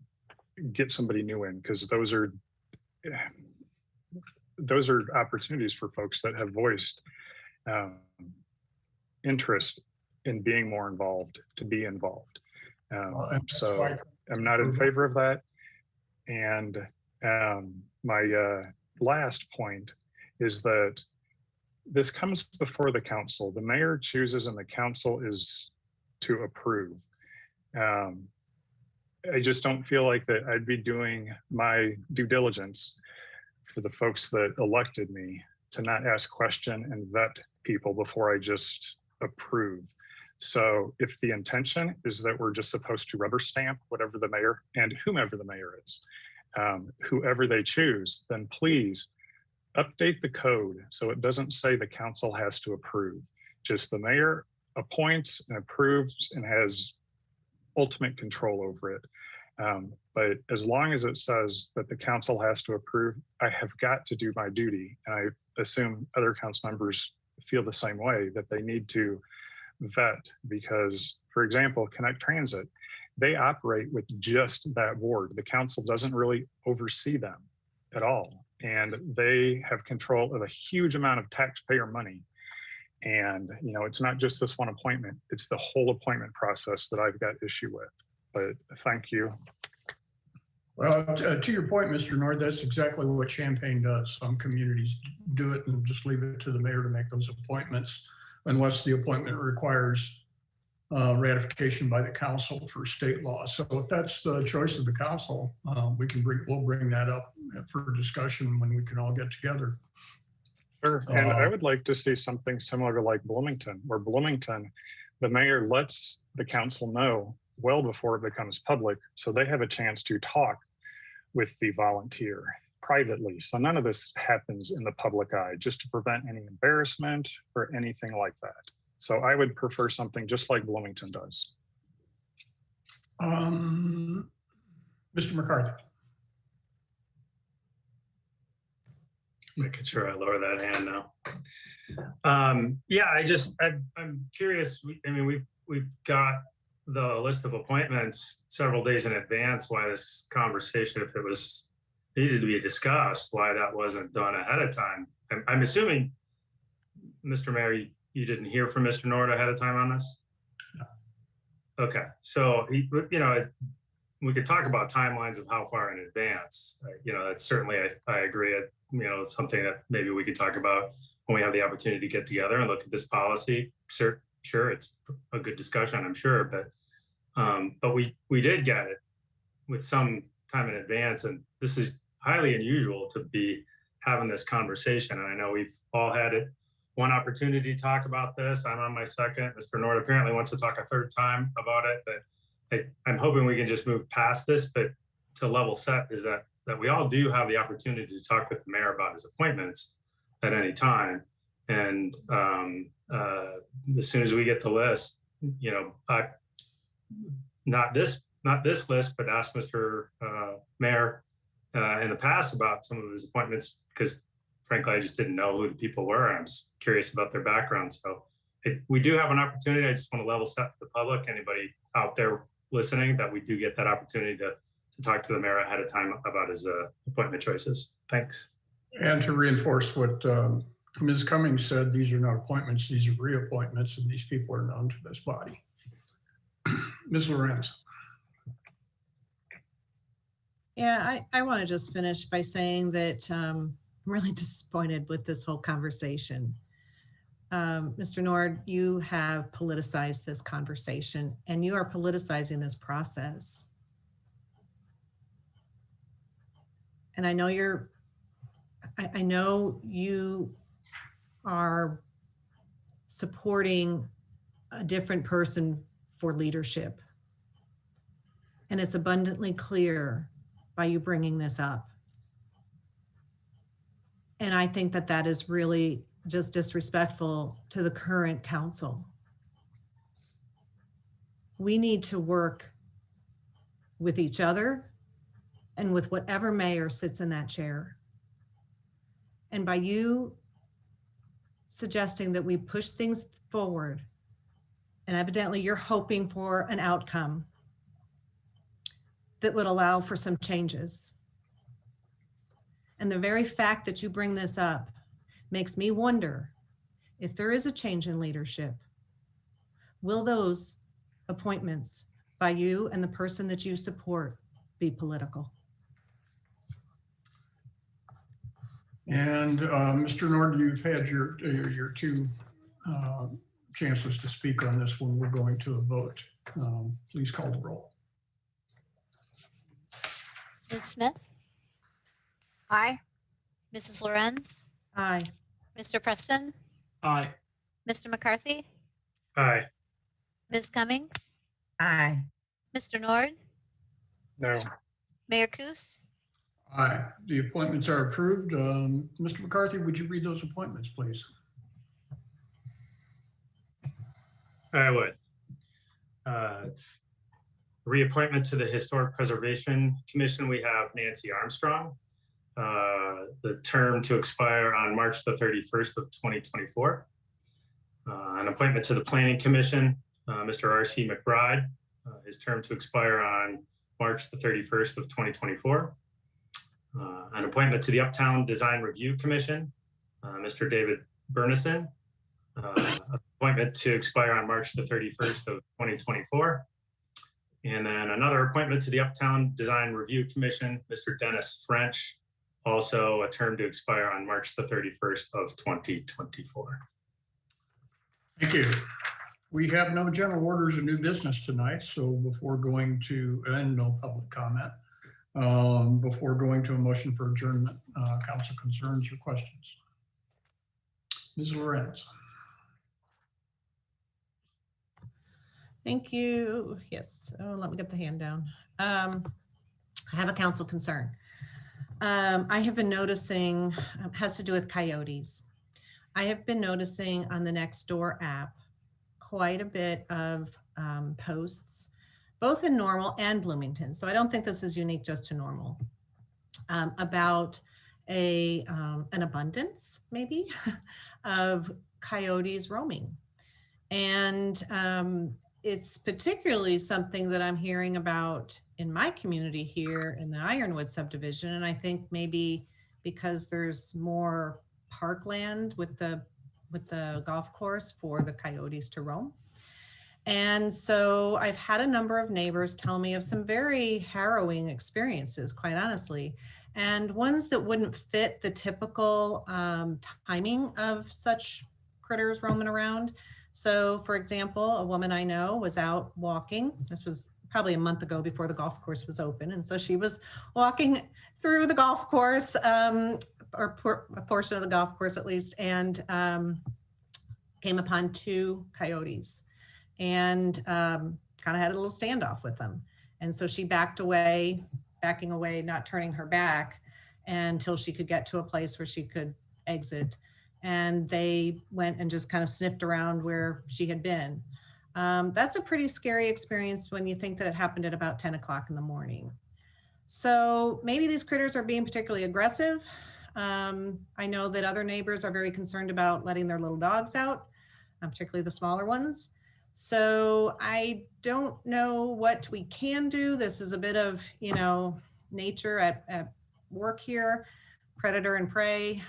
get somebody new in, because those are opportunities for folks that have voiced interest in being more involved, to be involved. So I'm not in favor of that. And my last point is that this comes before the council. The mayor chooses and the council is to approve. I just don't feel like that I'd be doing my due diligence for the folks that elected me to not ask question and vet people before I just approve. So if the intention is that we're just supposed to rubber stamp whatever the mayor and whomever the mayor is, whoever they choose, then please update the code so it doesn't say the council has to approve. Just the mayor appoints and approves and has ultimate control over it. But as long as it says that the council has to approve, I have got to do my duty. And I assume other council members feel the same way, that they need to vet, because, for example, Connect Transit, they operate with just that board. The council doesn't really oversee them at all. And they have control of a huge amount of taxpayer money. And, you know, it's not just this one appointment, it's the whole appointment process that I've got issue with. But thank you. Well, to your point, Mr. Nord, that's exactly what Champaign does. Some communities do it and just leave it to the mayor to make those appointments unless the appointment requires ratification by the council for state law. So if that's the choice of the council, we'll bring that up for discussion when we can all get together. Sure. And I would like to see something similar to like Bloomington, where Bloomington, the mayor lets the council know well before it becomes public, so they have a chance to talk with the volunteer privately. So none of this happens in the public eye, just to prevent any embarrassment or anything like that. So I would prefer something just like Bloomington does. Mr. McCarthy. Making sure I lower that hand now. Yeah, I'm curious. We've got the list of appointments several days in advance. Why this conversation, if it was needed to be discussed, why that wasn't done ahead of time? I'm assuming, Mr. Mayor, you didn't hear from Mr. Nord ahead of time on this? No. Okay, so you know, we could talk about timelines of how far in advance. You know, that's certainly I agree. You know, it's something that maybe we could talk about when we have the opportunity to get together and look at this policy. Sure, it's a good discussion, I'm sure, but we did get it with some time in advance, and this is highly unusual to be having this conversation. And I know we've all had one opportunity to talk about this. I'm on my second. Mr. Nord apparently wants to talk a third time about it, but I'm hoping we can just move past this. But to level set is that we all do have the opportunity to talk with the mayor about his appointments at any time. And as soon as we get the list, you know, not this list, but ask Mr. Mayor in the past about some of his appointments, because frankly, I just didn't know who the people were. I was curious about their background. So we do have an opportunity. I just want to level set for the public, anybody out there listening, that we do get that opportunity to talk to the mayor ahead of time about his appointment choices. Thanks. And to reinforce what Ms. Cummings said, these are not appointments, these are reappointments, and these people are known to this body. Ms. Lorenz. Yeah, I want to just finish by saying that I'm really disappointed with this whole conversation. Mr. Nord, you have politicized this conversation, and you are politicizing this process. And I know I know you are supporting a different person for leadership. And it's abundantly clear by you bringing this up. And I think that that is really just disrespectful to the current council. We need to work with each other and with whatever mayor sits in that chair. And by you suggesting that we push things forward, and evidently you're hoping for an outcome that would allow for some changes. And the very fact that you bring this up makes me wonder, if there is a change in leadership, will those appointments by you and the person that you support be political? And Mr. Nord, you've had your two chances to speak on this when we're going to a vote. Please call the roll. Ms. Smith, Aye. Mrs. Lorenz, Aye. Mr. Preston, Aye. Mr. McCarthy, Aye. Ms. Cummings, Aye. Mr. Nord, No. Mayor Kus. Aye, the appointments are approved. Mr. McCarthy, would you read those appointments, please? I would. Reappointment to the Historic Preservation Commission, we have Nancy Armstrong. The term to expire on March the 31st of 2024. An appointment to the Planning Commission, Mr. R.C. McBride, his term to expire on March the 31st of 2024. An appointment to the Uptown Design Review Commission, Mr. David Bernison, appointment to expire on March the 31st of 2024. And then another appointment to the Uptown Design Review Commission, Mr. Dennis French, also a term to expire on March the 31st of 2024. Thank you. We have no general orders or new business tonight, so before going to, and no public comment, before going to a motion for adjournment, council concerns or questions? Ms. Lorenz. Thank you. Yes. Oh, let me get the hand down. I have a council concern. I have been noticing, has to do with coyotes. I have been noticing on the Nextdoor app quite a bit of posts, both in Normal and Bloomington. So I don't think this is unique just to Normal, about an abundance maybe of coyotes roaming. And it's particularly something that I'm hearing about in my community here in the Ironwood subdivision. And I think maybe because there's more parkland with the golf course for the coyotes to roam. And so I've had a number of neighbors tell me of some very harrowing experiences, quite honestly, and ones that wouldn't fit the typical timing of such critters roaming around. So for example, a woman I know was out walking. This was probably a month ago before the golf course was open. And so she was walking through the golf course, or a portion of the golf course at least, and came upon 2 coyotes and kind of had a little standoff with them. And so she backing away, not turning her back until she could get to a place where she could exit. And they went and just kind of sniffed around where she had been. That's a pretty scary experience when you think that it happened at about 10 o'clock in the morning. So maybe these critters are being particularly aggressive. I know that other neighbors are very concerned about letting their little dogs out, particularly the smaller ones. So I don't know what we can do. This is a bit of, nature at work here, predator and prey.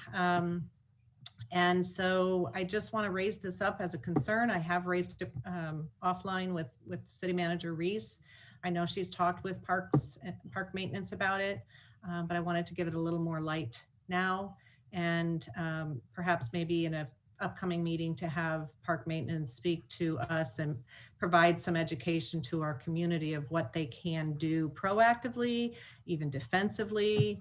And so I just want to raise this up as a concern. I have raised it offline with City Manager Reese. I know she's talked with park maintenance about it, but I wanted to give it a little more light now, and perhaps maybe in a upcoming meeting to have park maintenance speak to us and provide some education to our community of what they can do proactively, even defensively,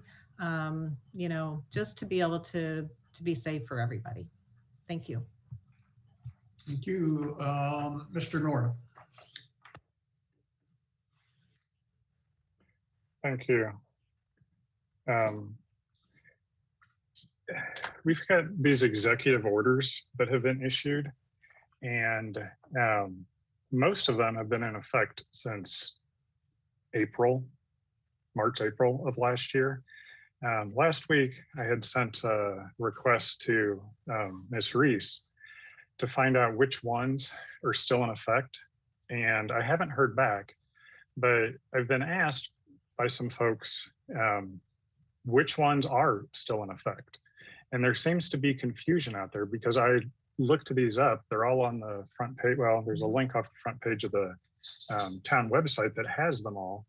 just to be able to be safe for everybody. Thank you. Thank you. Mr. Nord. Thank you. We've got these executive orders that have been issued, and most of them have been in effect since March, April of last year. Last week, I had sent a request to Ms. Reese to find out which ones are still in effect, and I haven't heard back, but I've been asked by some folks which ones are still in effect. And there seems to be confusion out there because I looked these up. They're all on the front page. Well, there's a link off the front page of the town website that has them all.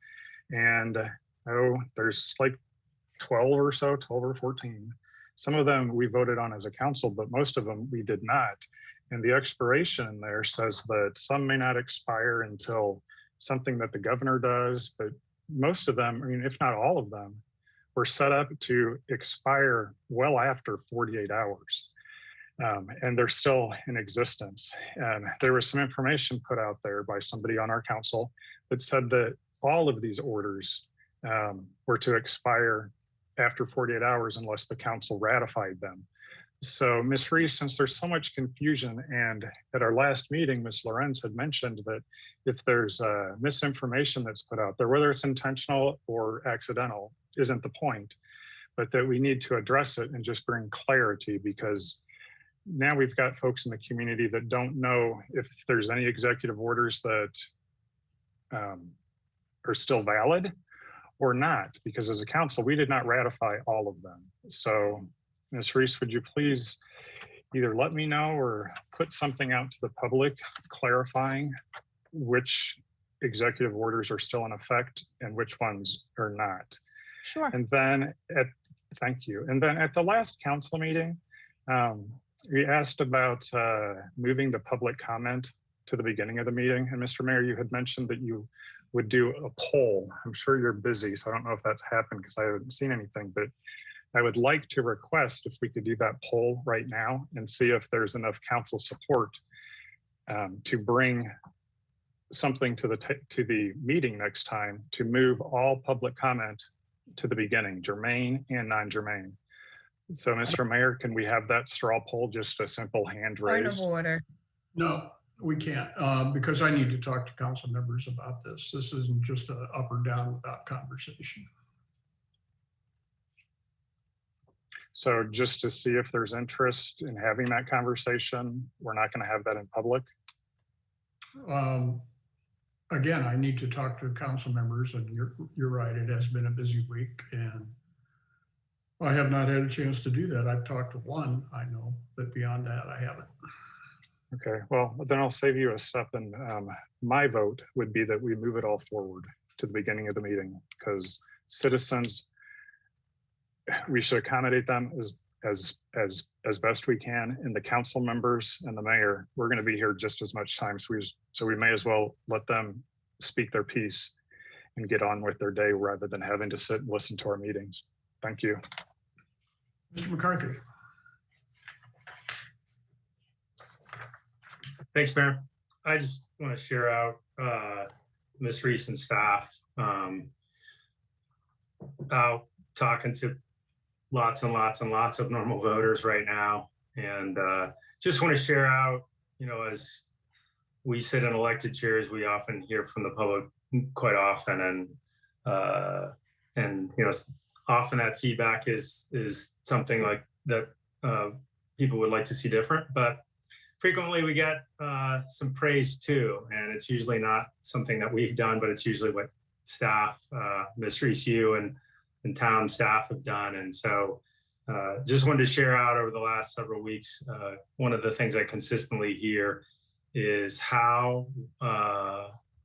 And there's like 12 or 14. Some of them we voted on as a council, but most of them we did not. And the expiration there says that some may not expire until something that the governor does, but most of them, if not all of them, were set up to expire well after 48 hours. And they're still in existence. And there was some information put out there by somebody on our council that said that all of these orders were to expire after 48 hours unless the council ratified them. So Ms. Reese, since there's so much confusion, and at our last meeting, Ms. Lorenz had mentioned that if there's misinformation that's put out there, whether it's intentional or accidental, isn't the point, but that we need to address it and just bring clarity, because now we've got folks in the community that don't know if there's any executive orders that are still valid or not, because as a council, we did not ratify all of them. So Ms. Reese, would you please either let me know or put something out to the public clarifying which executive orders are still in effect and which ones are not. Sure. And then thank you. And then at the last council meeting, we asked about moving the public comment to the beginning of the meeting. And Mr. Mayor, you had mentioned that you would do a poll. I'm sure you're busy, so I don't know if that's happened because I haven't seen anything, but I would like to request if we could do that poll right now and see if there's enough council support to bring something to the meeting next time to move all public comment to the beginning, germane and non-germane. So, Mr. Mayor, can we have that straw poll, just a simple hand Point of raised? order. No, we can't, because I need to talk to council members about this. This isn't just a up or down without conversation. So just to see if there's interest in having that conversation, we're not going to have that in public. Again, I need to talk to council members, and you're right, it has been a busy week, and I have not had a chance to do that. I've talked to one, I know, but beyond that, I haven't. Okay, well, then I'll save you a step, and my vote would be that we move it all forward to the beginning of the meeting, because citizens, we should accommodate them as best we can, and the council members and the mayor, we're going to be here just as much time, so we may as well let them speak their piece and get on with their day rather than having to sit and listen to our meetings. Thank you. Mr. McCarthy. Thanks, Mayor. I just want to share out Ms. Reese and staff out talking to lots and lots and lots of normal voters right now. And just want to share out, you know, as we sit in elected chairs, we often hear from the public quite often. And you know, often that feedback is something like that people would like to see different, but frequently we get some praise too. And it's usually not something that we've done, but it's usually what staff, Ms. Reese, you and town staff have done. And so just wanted to share out over the last several weeks, one of the things I consistently hear is how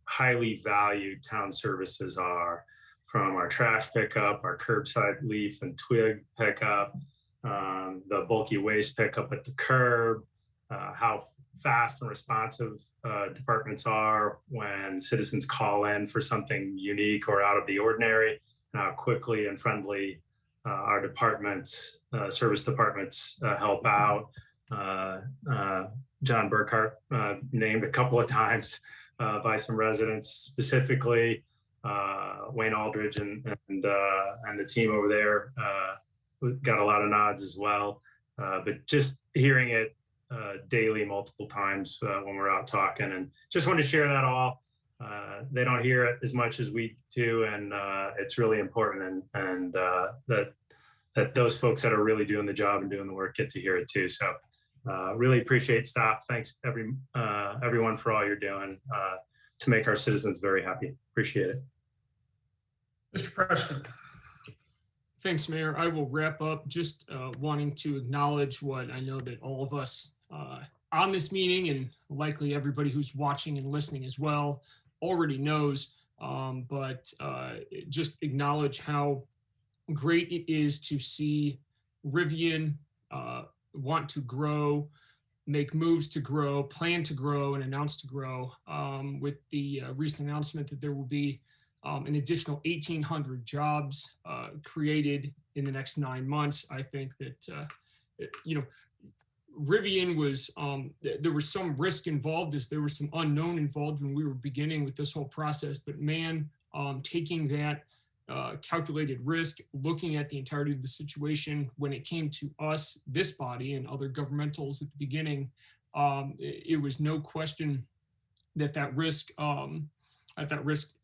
highly valued town services are, from our trash pickup, our curbside leaf and twig pickup, the bulky waste pickup at the curb, how fast and responsive departments are when citizens call in for something unique or out of the ordinary, and how quickly and friendly our departments, service departments help out. John Burkhart named a couple of times by some residents, specifically Wayne Aldridge and the team over there got a lot of nods as well. But just hearing it daily, multiple times when we're out talking, and just wanted to share that all. They don't hear it as much as we do, and it's really important, and that those folks that are really doing the job and doing the work get to hear it too. So really appreciate staff. Thanks everyone for all you're doing to make our citizens very happy. Appreciate it. Mr. Preston. Thanks, Mayor. I will wrap up just wanting to acknowledge what I know that all of us on this meeting, and likely everybody who's watching and listening as well, already knows, but just acknowledge how great it is to see Rivian want to grow, make moves to grow, plan to grow, and announce to grow, with the recent announcement that there will be an additional 1,800 jobs created in the next 9 months. I think that, you know, Rivian was, there was some risk involved, as there was some unknown involved when we were beginning with this whole process, but man, taking that calculated risk, looking at the entirety of the situation when it came to us, this body and other governmentals at the beginning, it was no question that risk,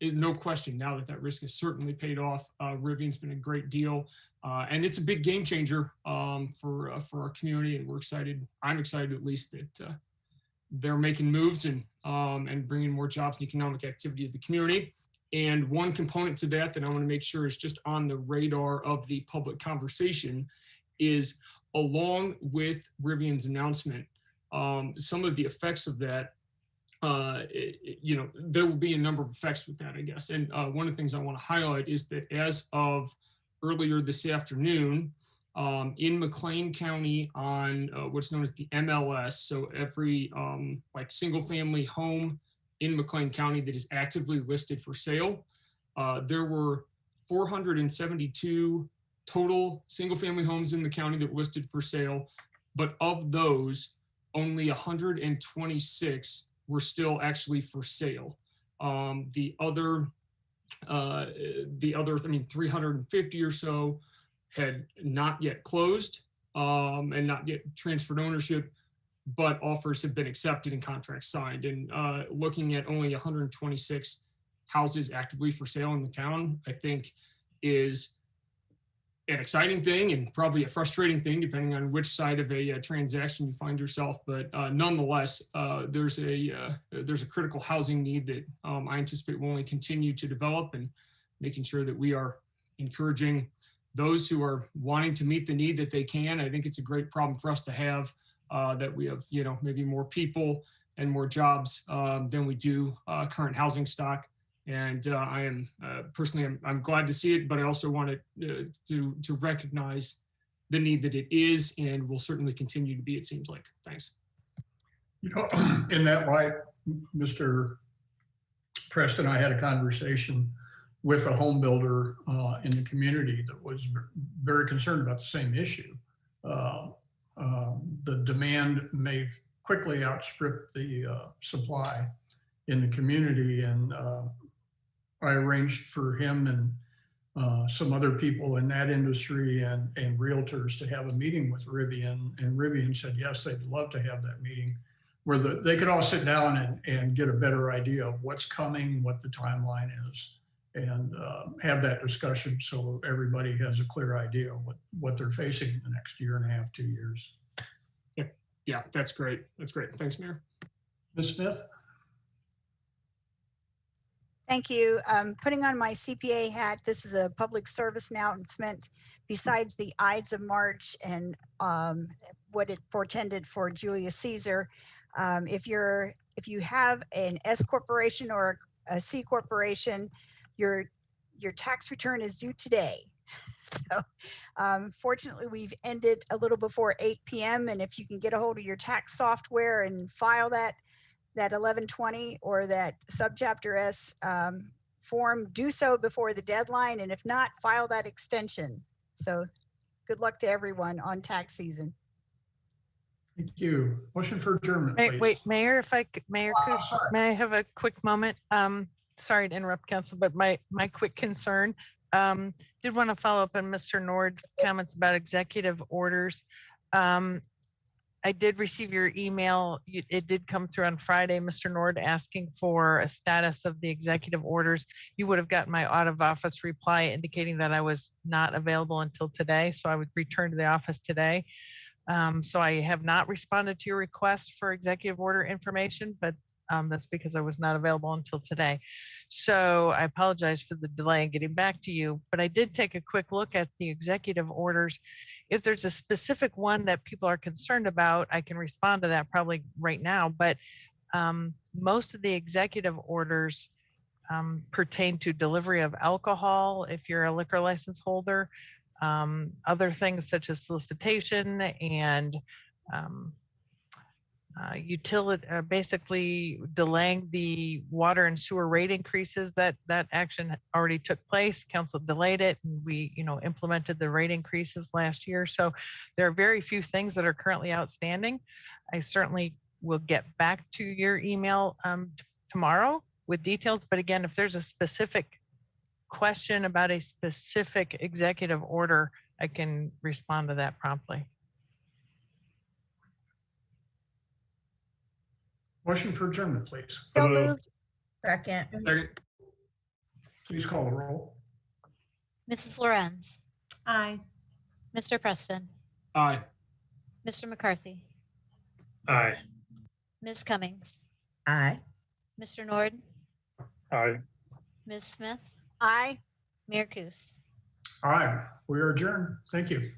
no question now that risk has certainly paid off. Rivian's been a great deal, and it's a big game changer for our community, and we're excited. I'm excited, at least, that they're making moves and bringing more jobs and economic activity to the community. And one component to that I want to make sure is just on the radar of the public conversation is, along with Rivian's announcement, some of the effects of that, there will be a number of effects with that, I guess. And one of the things I want to highlight is that as of earlier this afternoon, in McLean County on what's known as the MLS, so every like single family home in McLean County that is actively listed for sale, there were 472 total single family homes in the county that were listed for sale, but of those, only 126 were still actually for sale. The other, 350 or so had not yet closed and not yet transferred ownership, but offers have been accepted and contracts signed. And looking at only 126 houses actively for sale in the town, I think is an exciting thing and probably a frustrating thing depending on which side of a transaction you find yourself. But nonetheless, there's a critical housing need that I anticipate will only continue to develop, and making sure that we are encouraging those who are wanting to meet the need that they can. I think it's a great problem for us to have, that we have, maybe more people and more jobs than we do current housing stock. And I am personally, I'm glad to see it, but I also want to recognize the need that it is and will certainly continue to be, it seems like. Thanks. In that light, Mr. Preston, I had a conversation with a home builder in the community that was very concerned about the same issue. The demand may quickly outstrip the supply in the community, and I arranged for him and some other people in that industry and realtors to have a meeting with Rivian, and Rivian said yes, they'd love to have that meeting where they could all sit down and get a better idea of what's coming, what the timeline is, and have that discussion so everybody has a clear idea of what they're facing in the next year and a half, 2 years. Yeah, that's great. That's great. Thanks, Mayor. Ms. Smith? Thank you. Putting on my CPA hat, this is a public service announcement. Besides the Ides of March and what it portended for Julius Caesar, if you have an S corporation or a C corporation, your tax return is due today. So fortunately, we've ended a little before 8 p.m. And if you can get a hold of your tax software and file that 1120 or that subchapter S form, do so before the deadline. And if not, file that extension. So good luck to everyone on tax season. Thank you. Motion for adjournment, please. Wait, Mayor, if I could, Mayor Coos, may I have a quick moment? Sorry to interrupt, Council, but my quick concern, did want to follow up on Mr. Nord's comments about executive orders. I did receive your email. It did come through on Friday, Mr. Nord, asking for a status of the executive orders. You would have gotten my out of office reply indicating that I was not available until today. So I would return to the office today. So I have not responded to your request for executive order information, but that's because I was not available until today. So I apologize for the delay in getting back to you, but I did take a quick look at the executive orders. If there's a specific one that people are concerned about, I can respond to that probably right now, but most of the executive orders pertain to delivery of alcohol if you're a liquor license holder, other things such as solicitation and utility, basically delaying the water and sewer rate increases. That action already took place. Council delayed it, and we implemented the rate increases last year. So there are very few things that are currently outstanding. I certainly will get back to your email tomorrow with details. But again, if there's a specific question about a specific executive order, I can respond to that promptly. Motion for adjournment, please. So moved. Second. Please call the roll. Mrs. Lorenz, Aye. Mr. Preston, Aye. Mr. McCarthy, Aye. Ms. Cummings, Aye. Mr. Nord, Aye. Ms. Smith, Aye. Mayor Coos. Aye, we are adjourned. Thank you.